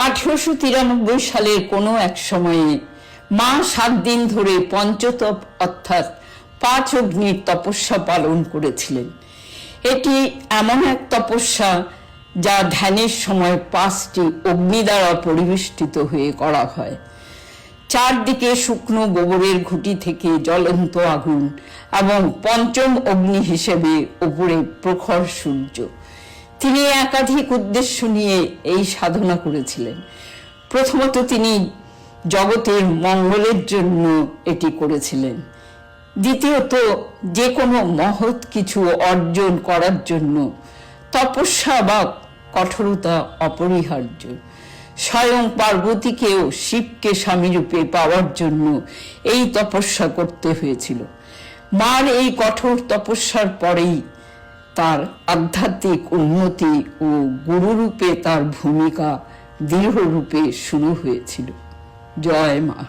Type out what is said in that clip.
1893 সালের কোনো এক সময়ে মা 7 দিন ধরে পঞ্চতপ অর্থাৎ 5 অগ্নির তপস্যা পালন করেছিলেন। এটি এমন এক তপস্যা যা ধ্যানের সময় 5টি অগ্নি দ্বারা পরিবেষ্টিত হয়ে করা হয়। চারদিকে শুকনো গোবরের ঘুঁটি থেকে জ্বলন্ত আগুন এবং পঞ্চম অগ্নি হিসেবে উপরে প্রখর সূর্য। তিনি একাধিক উদ্দেশ্য নিয়ে এই সাধনা করেছিলেন। প্রথমত তিনি জগতের মঙ্গলের জন্য এটি করেছিলেন। দ্বিতীয়ত যে কোনো মহৎ কিছু অর্জন করার জন্য তপস্যা বা কঠোরতা অপরিহার্য। স্বয়ং পার্বতীকেও শিবকে স্বামীরূপে পাওয়ার জন্য এই তপস্যা করতে হয়েছিল। মার এই কঠোর তপস্যার পরেই তার আধ্যাত্মিক উন্নতি ও গুরুরূপে তার ভূমিকা দৃঢ়রূপে শুরু হয়েছিল। জয় মা।